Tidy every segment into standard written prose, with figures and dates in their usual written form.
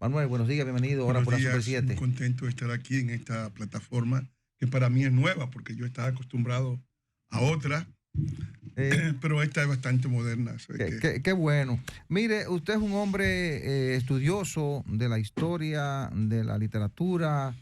Manuel, buenos días, bienvenido. Ahora Buenos por la Super días, 7. muy contento de estar aquí en esta plataforma que para mí es nueva porque yo estaba acostumbrado a otra, pero esta es bastante moderna. Qué bueno. Mire, usted es un hombre estudioso de la historia, de la literatura,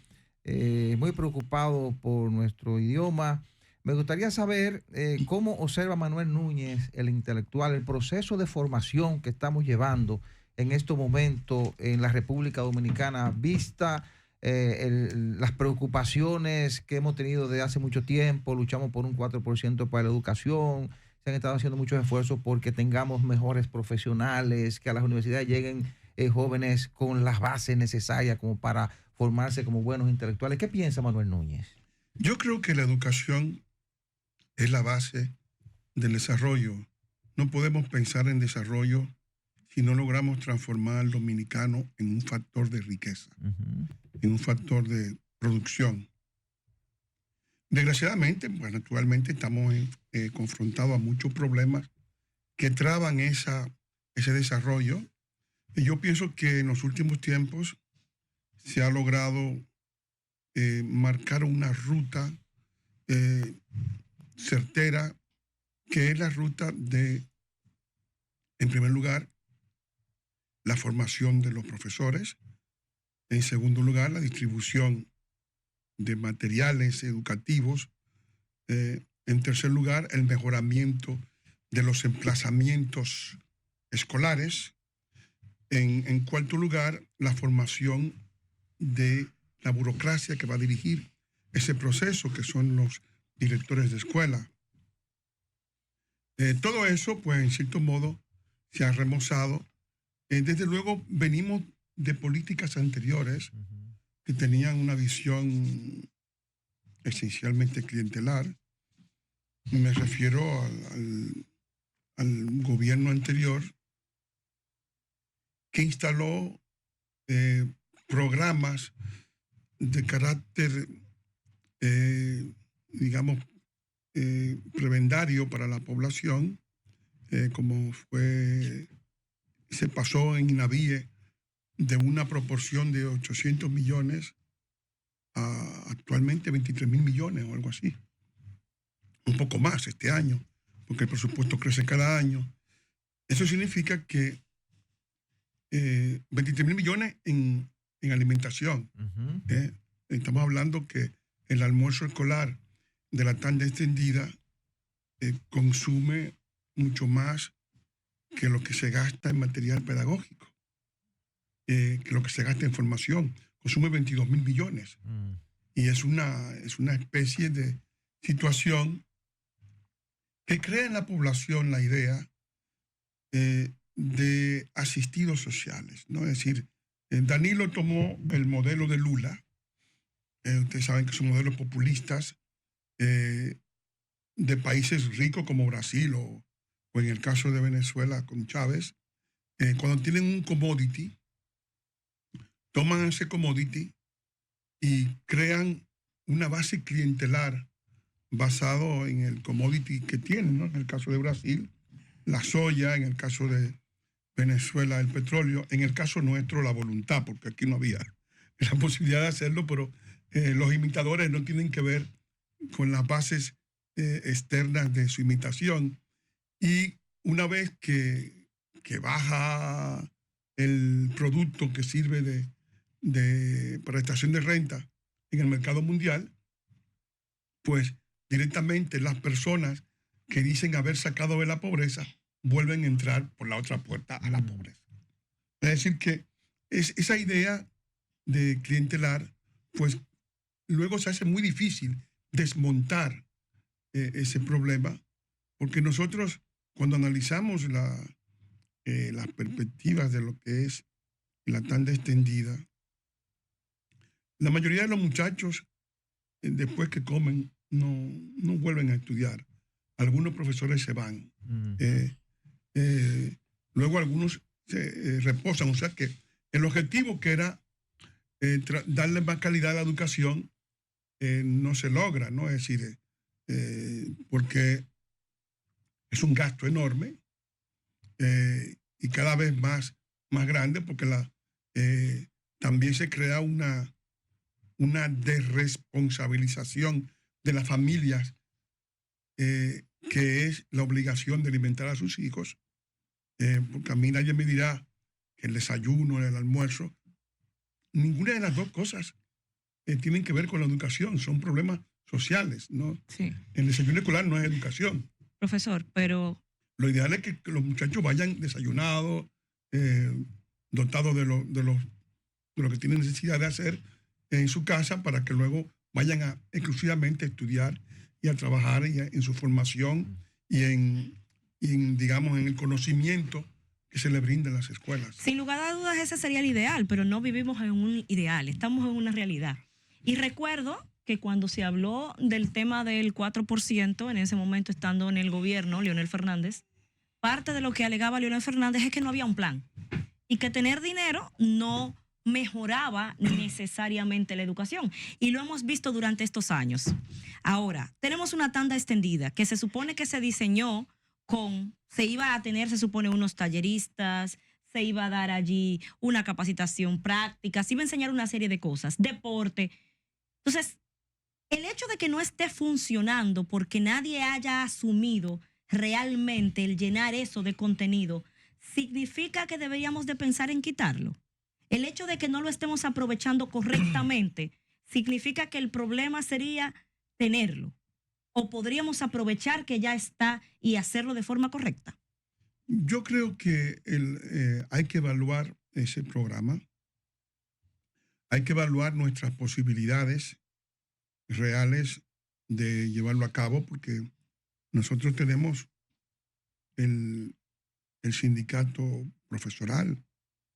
muy preocupado por nuestro idioma. Me gustaría saber cómo observa Manuel Núñez, el intelectual, el proceso de formación que estamos llevando en estos momentos en la República Dominicana, vista las preocupaciones que hemos tenido desde hace mucho tiempo. Luchamos por un 4% para la educación. Se han estado haciendo muchos esfuerzos porque tengamos mejores profesionales, que a las universidades lleguen jóvenes con las bases necesarias como para formarse como buenos intelectuales. ¿Qué piensa Manuel Núñez? Yo creo que la educación es la base del desarrollo. No podemos pensar en desarrollo si no logramos transformar al dominicano en un factor de riqueza, en un factor de producción. Desgraciadamente, bueno, actualmente estamos confrontados a muchos problemas que traban ese desarrollo. Y yo pienso que en los últimos tiempos se ha logrado marcar una ruta certera, que es la ruta de, en primer lugar, la formación de los profesores, en segundo lugar, la distribución de materiales educativos, en tercer lugar, el mejoramiento de los emplazamientos escolares, en cuarto lugar, la formación de la burocracia que va a dirigir ese proceso, que son los directores de escuela. Todo eso, pues, en cierto modo, se ha remozado. Desde luego, venimos de políticas anteriores que tenían una visión esencialmente clientelar. Me refiero al gobierno anterior, que instaló programas de carácter, digamos, prebendario para la población, como se pasó en INAVIE de una proporción de 800 millones a actualmente 23.000 millones o algo así. Un poco más este año, porque el presupuesto crece cada año. Eso significa que 23.000 millones en alimentación. Estamos hablando que el almuerzo escolar de la tanda extendida consume mucho más que lo que se gasta en material pedagógico, que lo que se gasta en formación. Consume 22.000 millones. Y es una especie de situación que crea en la población la idea de asistidos sociales, ¿no? Es decir, Danilo tomó el modelo de Lula. Ustedes saben que son modelos populistas de países ricos como Brasil o en el caso de Venezuela con Chávez. Cuando tienen un commodity, toman ese commodity y crean una base clientelar basado en el commodity que tienen, ¿no? En el caso de Brasil, la soya; en el caso de Venezuela, el petróleo; en el caso nuestro, la voluntad, porque aquí no había la posibilidad de hacerlo, pero los imitadores no tienen que ver con las bases externas de su imitación. Y una vez que baja el producto que sirve de prestación de renta en el mercado mundial, pues directamente las personas que dicen haber sacado de la pobreza vuelven a entrar por la otra puerta a la pobreza. Es decir, que esa idea de clientelar, pues luego se hace muy difícil desmontar ese problema, porque nosotros, cuando analizamos las perspectivas de lo que es la tanda extendida, la mayoría de los muchachos, después que comen, no vuelven a estudiar. Algunos profesores se van. Luego algunos se reposan. O sea que el objetivo, que era darle más calidad a la educación, no se logra, ¿no? Es decir, porque es un gasto enorme y cada vez más grande, porque también se crea una desresponsabilización de las familias, que es la obligación de alimentar a sus hijos, porque a mí nadie me dirá que el desayuno, el almuerzo, ninguna de las dos cosas tienen que ver con la educación, son problemas sociales, ¿no? Sí. El desayuno escolar no es educación. Profesor, pero... Lo ideal es que los muchachos vayan desayunados, dotados de lo que tienen necesidad de hacer en su casa, para que luego vayan exclusivamente a estudiar y a trabajar en su formación y digamos, en el conocimiento que se le brinda en las escuelas. Sin lugar a dudas ese sería el ideal, pero no vivimos en un ideal, estamos en una realidad. Y recuerdo que cuando se habló del tema del 4%, en ese momento estando en el gobierno, Leonel Fernández, parte de lo que alegaba Leonel Fernández es que no había un plan y que tener dinero no mejoraba necesariamente la educación. Y lo hemos visto durante estos años. Ahora, tenemos una tanda extendida que se supone que se diseñó se iba a tener, se supone, unos talleristas, se iba a dar allí una capacitación práctica, se iba a enseñar una serie de cosas, deporte. Entonces, el hecho de que no esté funcionando porque nadie haya asumido realmente el llenar eso de contenido, ¿significa que deberíamos de pensar en quitarlo? El hecho de que no lo estemos aprovechando correctamente, ¿significa que el problema sería tenerlo? ¿O podríamos aprovechar que ya está y hacerlo de forma correcta? Yo creo que hay que evaluar ese programa. Hay que evaluar nuestras posibilidades reales de llevarlo a cabo, porque nosotros tenemos el sindicato profesoral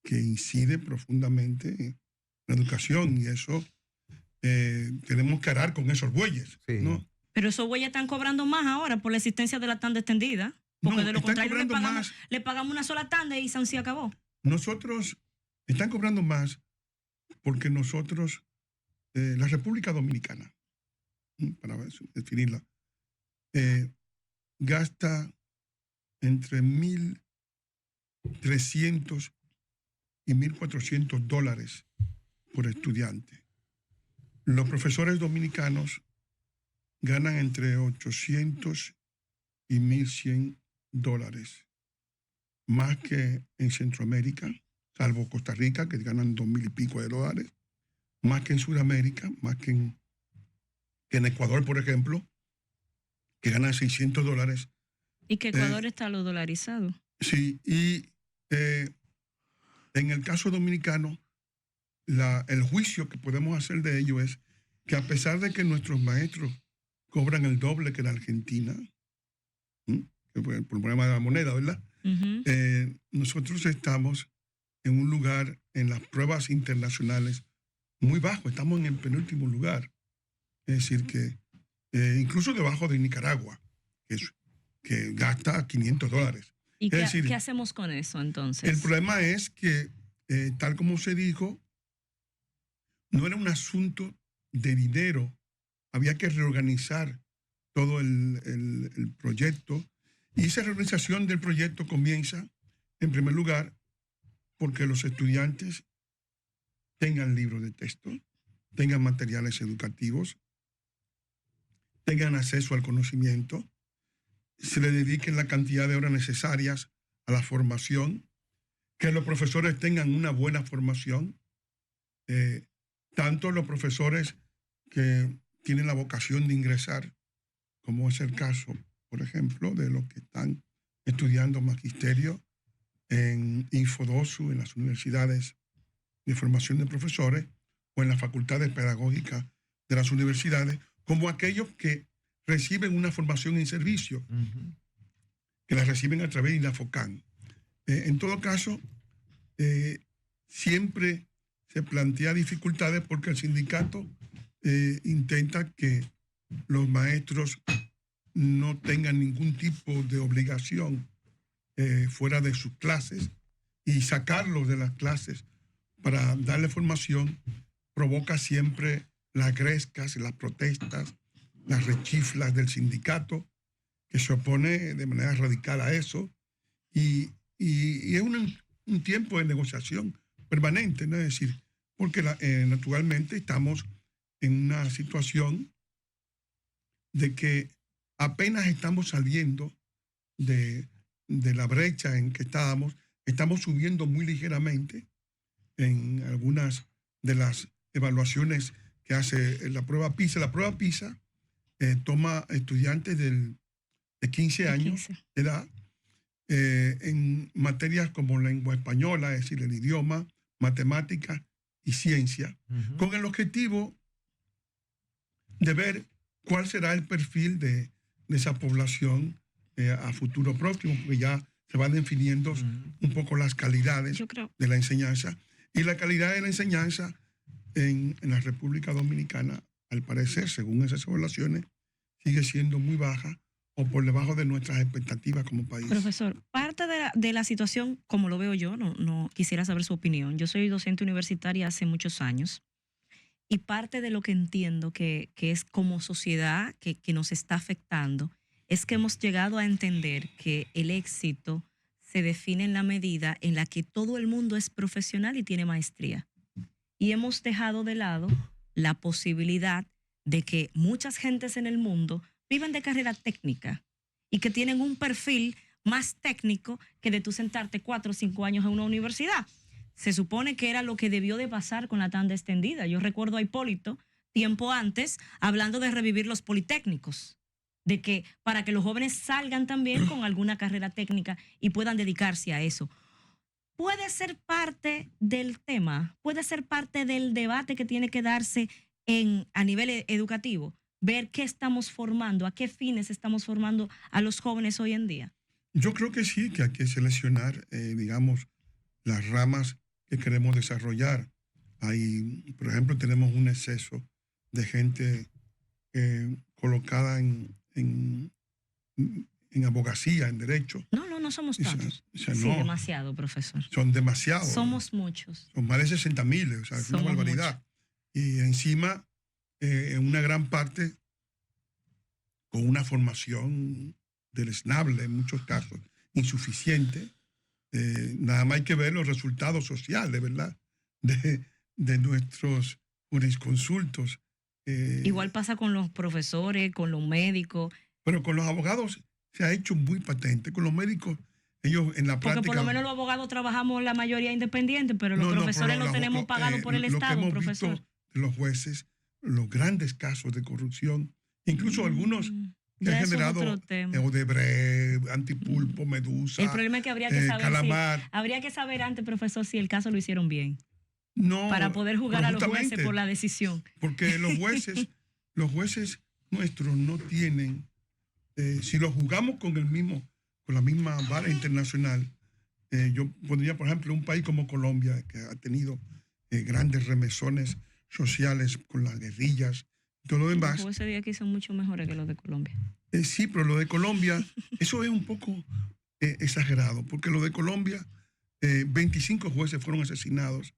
que incide profundamente en la educación, y eso tenemos que arar con esos bueyes, Sí. ¿no? Pero esos güeyes están cobrando más ahora por la existencia de la tanda extendida. Porque No, de lo están contrario cobrando le pagamos una sola tanda y se acabó. Nosotros están cobrando más porque nosotros, la República Dominicana, para definirla, gasta entre $1,300 y $1,400 por estudiante. Los profesores dominicanos ganan entre $800 y $1,100, más que en Centroamérica, salvo Costa Rica, que ganan $2,000 y pico, más que en Sudamérica, más que en Ecuador, por ejemplo, que ganan $600. Y que Ecuador está lo dolarizado. Sí, y en el caso dominicano, el juicio que podemos hacer de ello es que, a pesar de que nuestros maestros cobran el doble que en Argentina, por el problema de la moneda, ¿verdad? Uh-huh. Nosotros estamos en un lugar en las pruebas internacionales muy bajo, estamos en el penúltimo lugar. Es decir, que incluso debajo de Nicaragua, que gasta $500. ¿Y qué hacemos con eso entonces? El problema es que, tal como se dijo, no era un asunto de dinero, había que reorganizar todo el proyecto, y esa reorganización del proyecto comienza, en primer lugar, porque los estudiantes tengan libros de texto, tengan materiales educativos, tengan acceso al conocimiento, se le dediquen la cantidad de horas necesarias a la formación, que los profesores tengan una buena formación, tanto los profesores que tienen la vocación de ingresar, como es el caso, por ejemplo, de los que están estudiando magisterio en Infodosu, en las universidades de formación de profesores, o en las facultades pedagógicas de las universidades, como aquellos que reciben una formación en servicio, que la reciben a través de INAFOCAN. En todo caso, siempre se plantea dificultades porque el sindicato intenta que los maestros no tengan ningún tipo de obligación fuera de sus clases, y sacarlos de las clases para darle formación provoca siempre las grescas, las protestas, las rechiflas del sindicato, que se opone de manera radical a eso, y es un tiempo de negociación permanente, ¿no? Es decir, porque naturalmente estamos en una situación de que apenas estamos saliendo de la brecha en que estábamos, estamos subiendo muy ligeramente en algunas de las evaluaciones que hace la prueba PISA. La prueba PISA toma estudiantes de 15 años de edad en materias como lengua española, es decir, el idioma, matemáticas y ciencia, con el objetivo de ver cuál será el perfil de esa población a futuro próximo, porque ya se van definiendo un poco las calidades de la enseñanza. Y la calidad de la enseñanza en la República Dominicana, al parecer, según esas evaluaciones, sigue siendo muy baja o por debajo de nuestras expectativas como país. Profesor, parte de la situación, como lo veo yo, no quisiera saber su opinión. Yo soy docente universitaria hace muchos años y parte de lo que entiendo que es como sociedad que nos está afectando es que hemos llegado a entender que el éxito se define en la medida en la que todo el mundo es profesional y tiene maestría. Y hemos dejado de lado la posibilidad de que muchas gentes en el mundo viven de carrera técnica y que tienen un perfil más técnico que de tú sentarte 4 o 5 años en una universidad. Se supone que era lo que debió de pasar con la tanda extendida. Yo recuerdo a Hipólito, tiempo antes, hablando de revivir los politécnicos, de que para que los jóvenes salgan también con alguna carrera técnica y puedan dedicarse a eso. Puede ser parte del tema, puede ser parte del debate que tiene que darse a nivel educativo, ver qué estamos formando, a qué fines estamos formando a los jóvenes hoy en día. Yo creo que sí, que hay que seleccionar, digamos, las ramas que queremos desarrollar. Ahí, por ejemplo, tenemos un exceso de gente colocada en abogacía, en derecho. No somos tantos. O sea, sí, no, demasiado, profesor. son demasiados. Somos muchos. Son más de 60,000, o sea, es una barbaridad. Muchos. Y encima, en una gran parte, con una formación deleznable, en muchos casos, insuficiente. Nada más hay que ver los resultados sociales, ¿verdad? De nuestros jurisconsultos. Igual pasa con los profesores, con los médicos. Pero con los abogados se ha hecho muy patente. Con los médicos, ellos en la práctica... Porque por lo menos los abogados trabajamos la mayoría independiente, pero los profesores los tenemos pagados por el Estado, que hemos profesor. Visto de los jueces, los grandes casos de corrupción, incluso algunos que han generado Odebrecht, Antipulpo, Medusa, el problema es que habría que saber Calamar. Habría que saber antes, profesor, si el caso lo hicieron bien. No, para poder jugar a los jueces por la decisión. Porque los jueces nuestros no tienen, si los jugamos con la misma vara internacional, yo pondría, por ejemplo, un país como Colombia, que ha tenido grandes remesones sociales con las guerrillas y todo lo demás. Los jueces de aquí son mucho mejores que los de Colombia. Sí, pero lo de Colombia, eso es un poco exagerado, porque lo de Colombia, 25 jueces fueron asesinados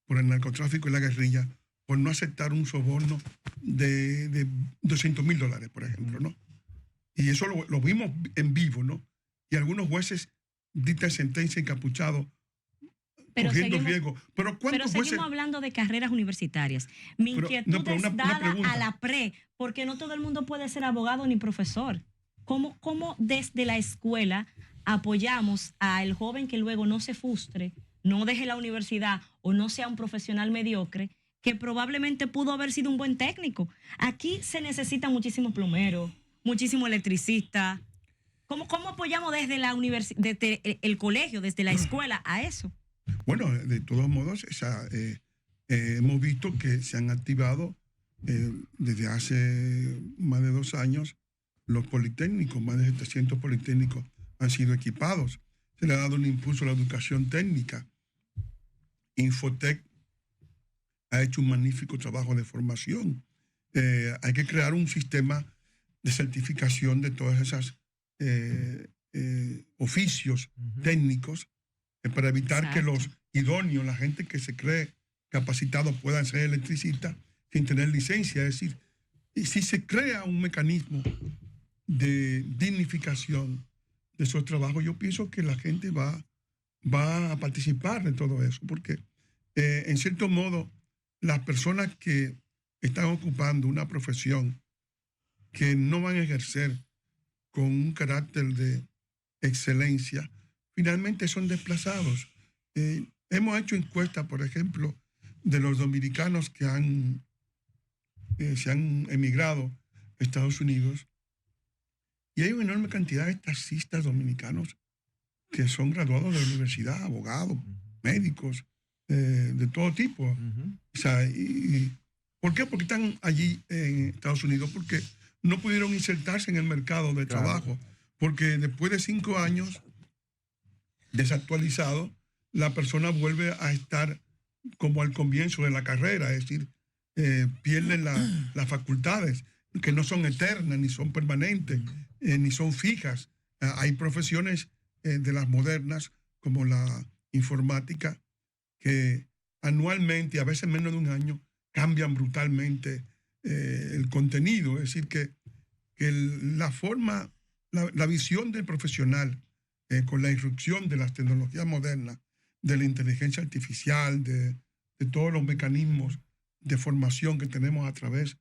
por el narcotráfico y la guerrilla por no aceptar un soborno de $200,000, por ejemplo, ¿no? Y eso lo vimos en vivo, ¿no? Y algunos jueces dictan sentencia encapuchados, cogiendo riesgo. Pero seguimos hablando de carreras universitarias. Mi inquietud es dada a la pre, porque no todo el mundo puede ser abogado ni profesor. ¿Cómo desde la escuela apoyamos al joven que luego no se frustre, no deje la universidad o no sea un profesional mediocre, que probablemente pudo haber sido un buen técnico? Aquí se necesita muchísimos plomeros, muchísimos electricistas. ¿Cómo apoyamos desde desde el colegio, desde la escuela a eso? Bueno, de todos modos, hemos visto que se han activado desde hace más de 2 años los politécnicos. Más de 700 politécnicos han sido equipados. Se le ha dado un impulso a la educación técnica. Infotec ha hecho un magnífico trabajo de formación. Hay que crear un sistema de certificación de todas esas oficios técnicos para evitar que los idóneos, la gente que se cree capacitado, puedan ser electricistas sin tener licencia. Es decir, si se crea un mecanismo de dignificación de esos trabajos, yo pienso que la gente va a participar de todo eso, porque en cierto modo las personas que están ocupando una profesión que no van a ejercer con un carácter de excelencia, finalmente son desplazados. Hemos hecho encuestas, por ejemplo, de los dominicanos que se han emigrado a Estados Unidos, y hay una enorme cantidad de taxistas dominicanos que son graduados de la universidad, abogados, médicos, de todo tipo. O sea, ¿por qué? Porque están allí en Estados Unidos, porque no pudieron insertarse en el mercado de trabajo, porque después de 5 años desactualizado, la persona vuelve a estar como al comienzo de la carrera, es decir, pierden las facultades, que no son eternas, ni son permanentes, ni son fijas. Hay profesiones de las modernas, como la informática, que anualmente, a veces menos de un año, cambian brutalmente el contenido. Es decir, que la forma, la visión del profesional con la irrupción de las tecnologías modernas, de la inteligencia artificial, de todos los mecanismos de formación que tenemos a través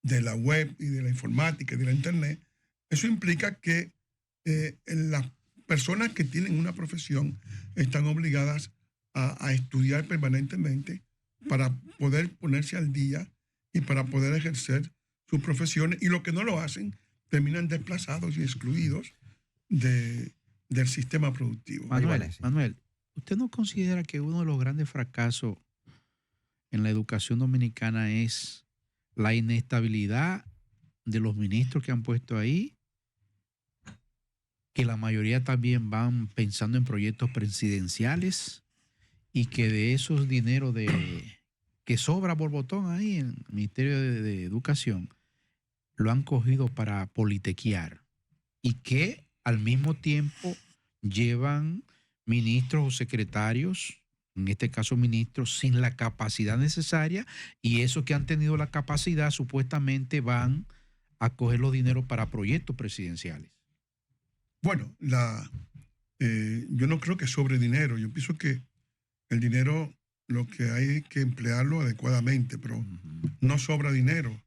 de la web y de la informática y de la internet, eso implica que las personas que tienen una profesión están obligadas a estudiar permanentemente para poder ponerse al día y para poder ejercer sus profesiones, y los que no lo hacen terminan desplazados y excluidos del sistema productivo. Manuel, ¿usted no considera que uno de los grandes fracasos en la educación dominicana es la inestabilidad de los ministros que han puesto ahí, que la mayoría también van pensando en proyectos presidenciales y que de esos dineros que sobra por botón ahí en el Ministerio de Educación lo han cogido para politiquear, y que al mismo tiempo llevan ministros o secretarios, en este caso ministros, sin la capacidad necesaria, y esos que han tenido la capacidad supuestamente van a coger los dineros para proyectos presidenciales? Bueno, yo no creo que sobre dinero. Yo pienso que el dinero, lo que hay que emplearlo adecuadamente, pero no sobra dinero,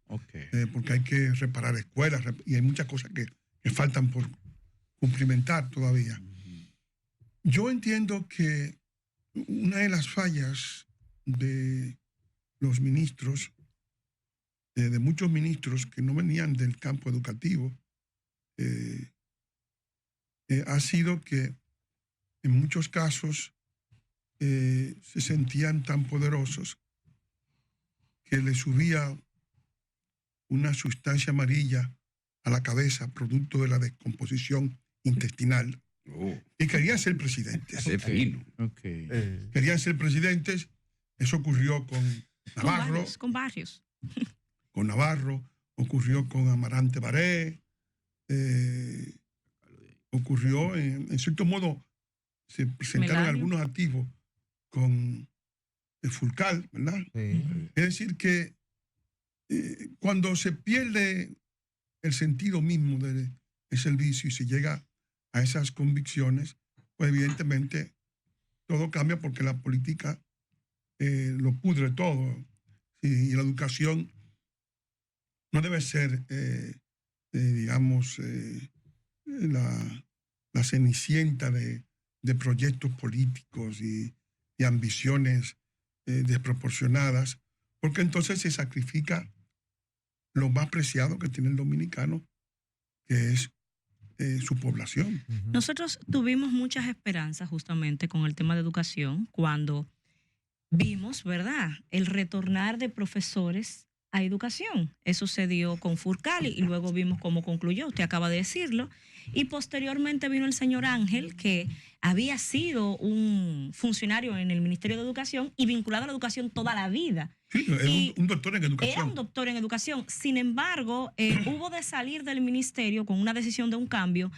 porque hay que reparar escuelas y hay muchas cosas que faltan por cumplimentar todavía. Yo entiendo que una de las fallas de los ministros, de muchos ministros que no venían del campo educativo, ha sido que en muchos casos se sentían tan poderosos que le subía una sustancia amarilla a la cabeza, producto de la descomposición intestinal, y querían ser presidentes. Querían ser presidentes. Eso ocurrió con Navarro. Con varios. Con Navarro, ocurrió con Amarante Baré, ocurrió, en cierto modo, se presentaron algunos activos con Fulcal, ¿verdad? Sí. Es decir, que cuando se pierde el sentido mismo del servicio y se llega a esas convicciones, pues evidentemente todo cambia, porque la política lo pudre todo. Y la educación no debe ser, digamos, la cenicienta de proyectos políticos y ambiciones desproporcionadas, porque entonces se sacrifica lo más preciado que tiene el dominicano, que es su población. Nosotros tuvimos muchas esperanzas justamente con el tema de educación cuando vimos, ¿verdad?, el retornar de profesores a educación. Eso se dio con Fulcal y luego vimos cómo concluyó, usted acaba de decirlo, y posteriormente vino el señor Ángel, que había sido un funcionario en el Ministerio de Educación y vinculado a la educación toda la vida. Sí, era un doctor en educación. Era un doctor en educación. Sin embargo, hubo de salir del ministerio con una decisión de un cambio,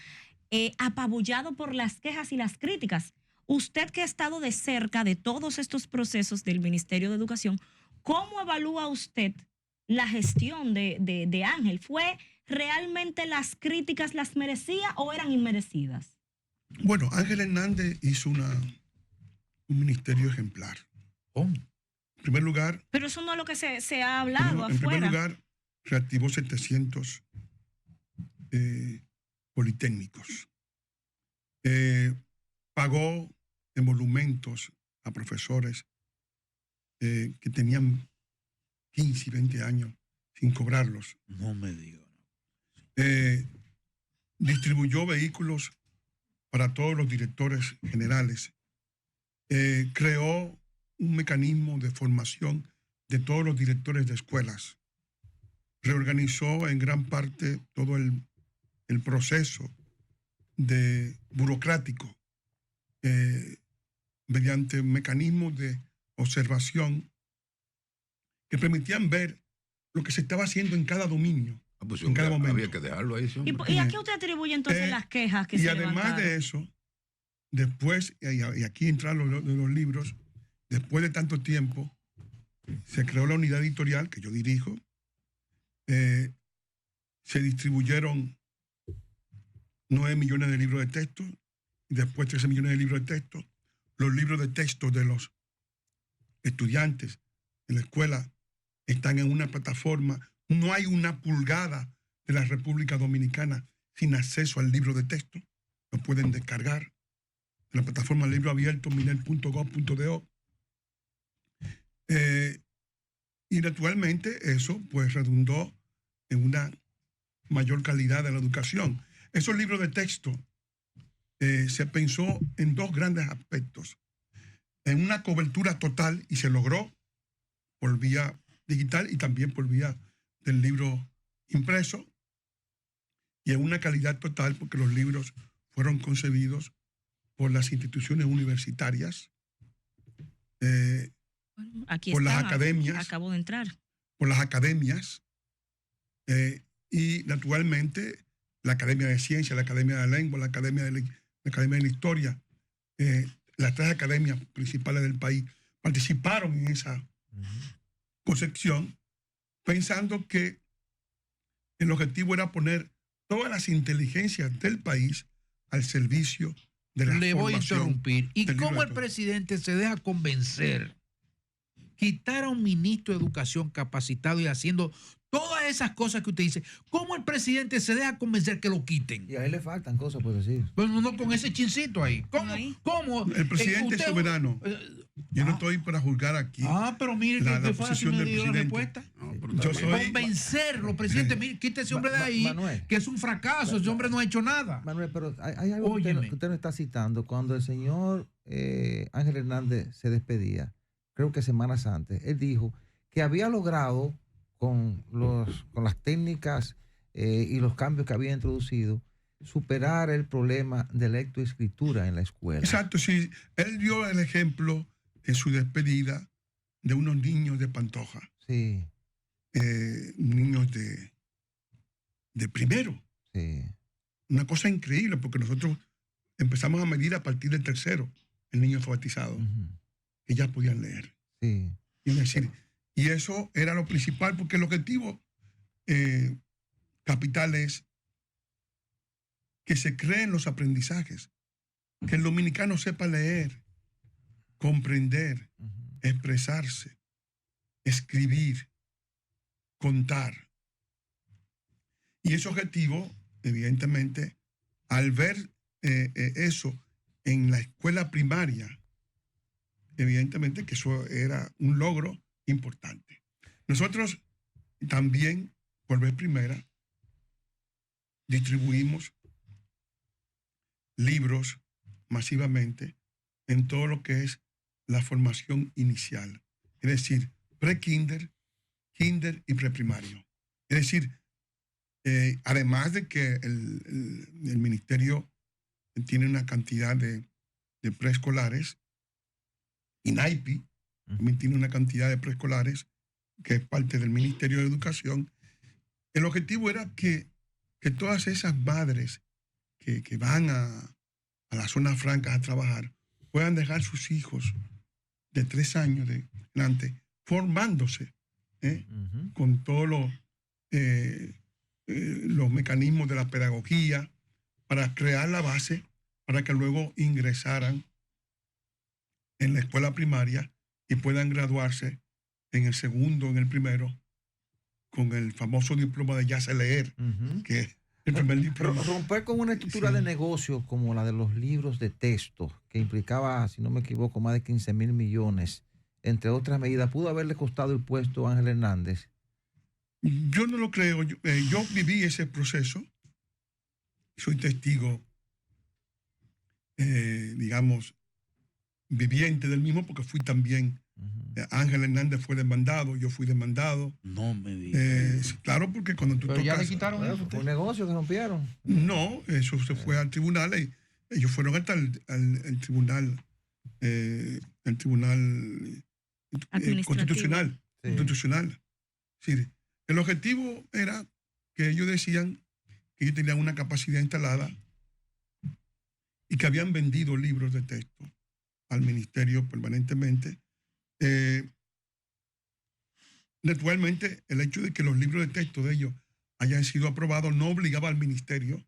apabullado por las quejas y las críticas. Usted, que ha estado de cerca de todos estos procesos del Ministerio de Educación, ¿cómo evalúa usted la gestión de Ángel? ¿Fue realmente las críticas las merecía o eran inmerecidas? Bueno, Ángel Hernández hizo un ministerio ejemplar. primer lugar, Pero eso no es lo que se ha hablado en primer afuera. lugar, reactivó 700 politécnicos. Pagó emolumentos a profesores que tenían 15 y 20 años sin cobrarlos. No me diga. Distribuyó vehículos para todos los directores generales. Creó un mecanismo de formación de todos los directores de escuelas. Reorganizó en gran parte todo el proceso burocrático mediante mecanismos de observación que permitían ver lo que se estaba haciendo en cada dominio, Pues en cada momento. había que dejarlo ahí. ¿Sí? ¿Y a qué usted atribuye entonces las quejas que y se además levantaron? de eso, después, y aquí entran los libros, después de tanto tiempo, se creó la unidad editorial que yo dirijo, se distribuyeron 9 millones de libros de texto, y después 13 millones de libros de texto. Los libros de texto de los estudiantes en la escuela están en una plataforma. No hay una pulgada de la República Dominicana sin acceso al libro de texto. Lo pueden descargar de la plataforma Libro Abierto, minel.gov.do. Y naturalmente eso pues redundó en una mayor calidad de la educación. Esos libros de texto se pensó en dos grandes aspectos. En una cobertura total, y se logró por vía digital y también por vía del libro impreso, y en una calidad total porque los libros fueron concebidos por las instituciones universitarias, Aquí por las estaba, academias. Acabo de entrar. Por las academias, y naturalmente la Academia de Ciencias, la Academia de Lengua, la Academia de la Historia, las 3 academias principales del país participaron en esa concepción, pensando que el objetivo era poner todas las inteligencias del país al servicio de la Le voy a formación interrumpir. ¿Y del libro cómo de el texto. presidente se deja convencer? Quitar a un ministro de Educación capacitado y haciendo todas esas cosas que usted dice. ¿Cómo el presidente se deja convencer que lo quiten? Y a él le faltan cosas por decir. Bueno, no con ese chincito ahí. ¿Cómo? Ahí. ¿Cómo? El presidente es Usted- soberano. Yo no estoy para juzgar aquí. pero mire la que fácil posición me del dio la presidente. respuesta. No, pero Yo también- soy- Convencerlo, presidente. Mire, quite ese hombre de ahí, Manuel. que es un fracaso. Ese hombre no ha hecho nada. Manuel, pero hay algo Óyeme. que usted no está citando. Cuando el señor Ángel Hernández se despedía, creo que semanas antes, él dijo que había logrado con las técnicas y los cambios que había introducido superar el problema de lectoescritura en la escuela. Exacto, sí. Él dio el ejemplo en su despedida de unos niños de Pantoja, Sí, niños de primero. sí. Una cosa increíble, porque nosotros empezamos a medir a partir del tercero, el niño alfabetizado, Ujú, que ya podían leer. sí. Y, decir, y eso era lo principal, porque el objetivo capital es que se creen los aprendizajes, que el dominicano sepa leer, comprender, Ujú. expresarse, escribir, contar. Y ese objetivo, evidentemente, al ver eso en la escuela primaria, evidentemente que eso era un logro importante. Nosotros también, por vez primera, distribuimos libros masivamente en todo lo que es la formación inicial. Es decir, pre-kinder, kinder y preprimario. Es decir, además de que el ministerio tiene una cantidad de preescolares, INAIPI también tiene una cantidad de preescolares que es parte del Ministerio de Educación. El objetivo era que todas esas madres que van a las zonas francas a trabajar puedan dejar sus hijos de 3 años de adelante formándose Ujú. con todos los mecanismos de la pedagogía para crear la base para que luego ingresaran en la escuela primaria y puedan graduarse en el segundo, en el primero, con el famoso diploma de Ya sé leer, que es el primer diploma. Romper con una estructura de negocio como la de los libros de texto, que implicaba, si no me equivoco, más de 15,000 millones, entre otras medidas, pudo haberle costado el puesto a Ángel Hernández. Yo no lo creo. Yo viví ese proceso. Soy testigo, digamos, viviente del mismo, porque fui también. Ángel Hernández fue demandado, yo fui demandado. No me digas. Claro, porque cuando tú Pero tocas... ya le quitaron eso. Fue un negocio que rompieron. No, eso se fue al tribunal. Ellos fueron hasta el tribunal, constitucional. Sí. Constitucional. Sí. El objetivo era que ellos decían que ellos tenían una capacidad instalada y que habían vendido libros de texto al ministerio permanentemente. Naturalmente, el hecho de que los libros de texto de ellos hayan sido aprobados no obligaba al ministerio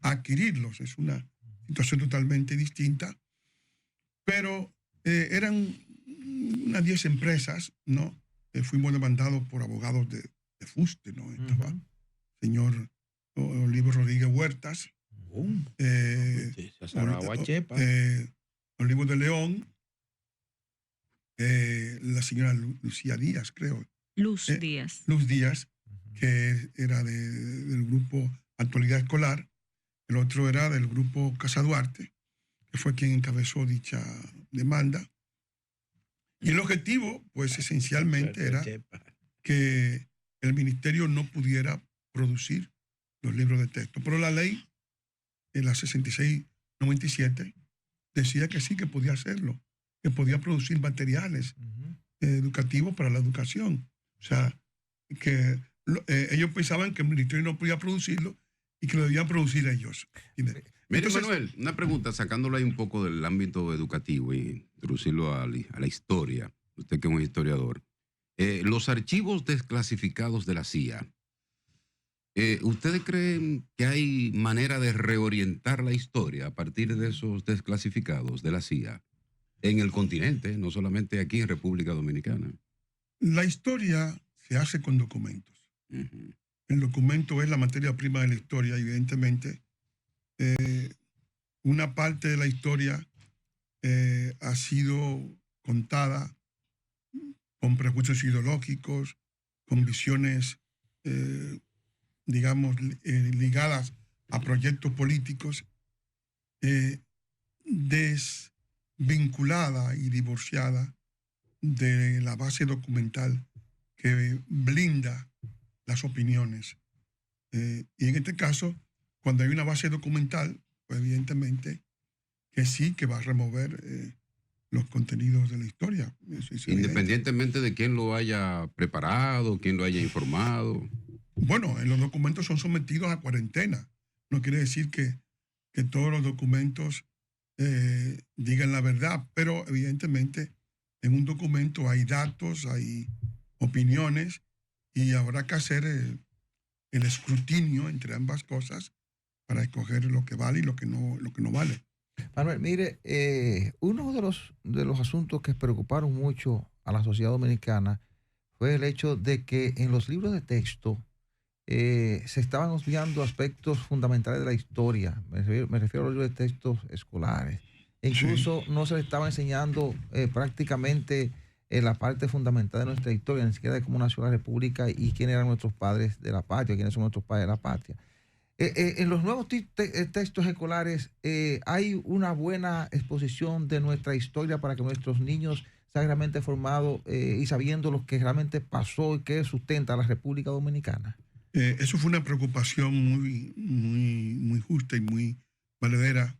a adquirirlos. Es una situación totalmente distinta. Pero eran unas 10 empresas, ¿no? Fuimos demandados por abogados de fuste, ¿no? Estaba señor Olivo Rodríguez Huertas, Olivo de León, la señora Lucía Díaz, creo. Luz Díaz. Luz Díaz, que era del grupo Actualidad Escolar. El otro era del grupo Casa Duarte, que fue quien encabezó dicha demanda. Y el objetivo, pues esencialmente era que el ministerio no pudiera producir los libros de texto. Pero la ley, en la 6697, decía que sí, que podía hacerlo, que podía producir materiales educativos para la educación. O sea, que ellos pensaban que el ministerio no podía producirlo y que lo debían producir ellos. Mire, Entonces, Manuel, una pregunta, sacándolo ahí un poco del ámbito educativo y introducirlo a la historia, usted que es un historiador. Los archivos desclasificados de la CIA, ¿ustedes creen que hay manera de reorientar la historia a partir de esos desclasificados de la CIA en el continente, no solamente aquí en República Dominicana? la historia se hace con documentos. El documento es la materia prima de la historia, evidentemente. Una parte de la historia ha sido contada con prejuicios ideológicos, con visiones, digamos, ligadas a proyectos políticos, desvinculada y divorciada de la base documental que blinda las opiniones. Y en este caso, cuando hay una base documental, pues evidentemente que sí, que va a remover los contenidos de la historia. Independientemente de quién lo haya preparado, quién lo haya informado. Bueno, los documentos son sometidos a cuarentena. No quiere decir que todos los documentos digan la verdad, pero evidentemente en un documento hay datos, hay opiniones y habrá que hacer el escrutinio entre ambas cosas para escoger lo que vale y lo que no vale. Manuel, mire, uno de los asuntos que preocuparon mucho a la sociedad dominicana fue el hecho de que en los libros de texto se estaban obviando aspectos fundamentales de la historia. Me refiero a los libros de textos escolares. E incluso no se le estaba enseñando prácticamente la parte fundamental de nuestra historia, ni siquiera de cómo nació la República y quiénes eran nuestros padres de la patria, quiénes son nuestros padres de la patria. En los nuevos textos escolares hay una buena exposición de nuestra historia para que nuestros niños sean realmente formados y sabiendo lo que realmente pasó y qué sustenta a la República Dominicana. Eso fue una preocupación muy justa y muy valedera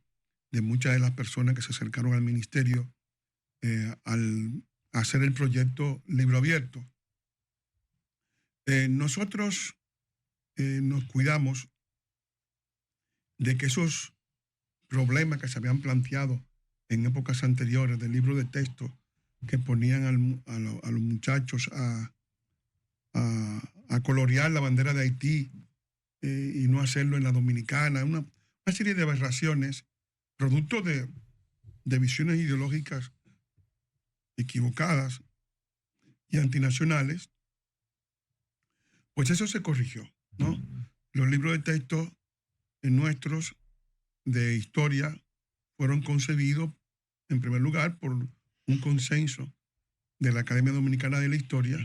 de muchas de las personas que se acercaron al ministerio al hacer el proyecto Libro Abierto. Nosotros nos cuidamos de que esos problemas que se habían planteado en épocas anteriores del libro de texto que ponían a los muchachos a colorear la bandera de Haití y no hacerlo en la dominicana, una serie de aberraciones producto de visiones ideológicas equivocadas. y antinacionales, pues eso se corrigió, ¿no? Los libros de texto nuestros de historia fueron concebidos, en primer lugar, por un consenso de la Academia Dominicana de la Historia,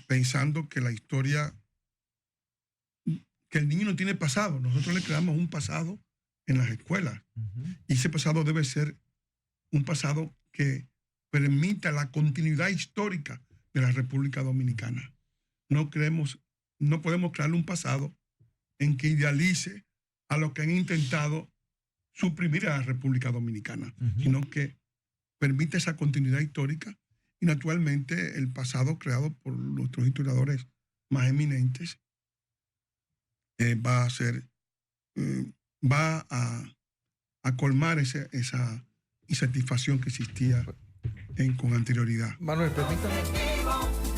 pensando que la historia, que el niño no tiene pasado. Nosotros le creamos un pasado en las escuelas. Y ese pasado debe ser un pasado que permita la continuidad histórica de la República Dominicana. No podemos crear un pasado en que idealice a los que han intentado suprimir a la República Dominicana, sino que permite esa continuidad histórica y naturalmente el pasado creado por nuestros historiadores más eminentes va a colmar esa insatisfacción que existía con anterioridad. Manuel, permítame.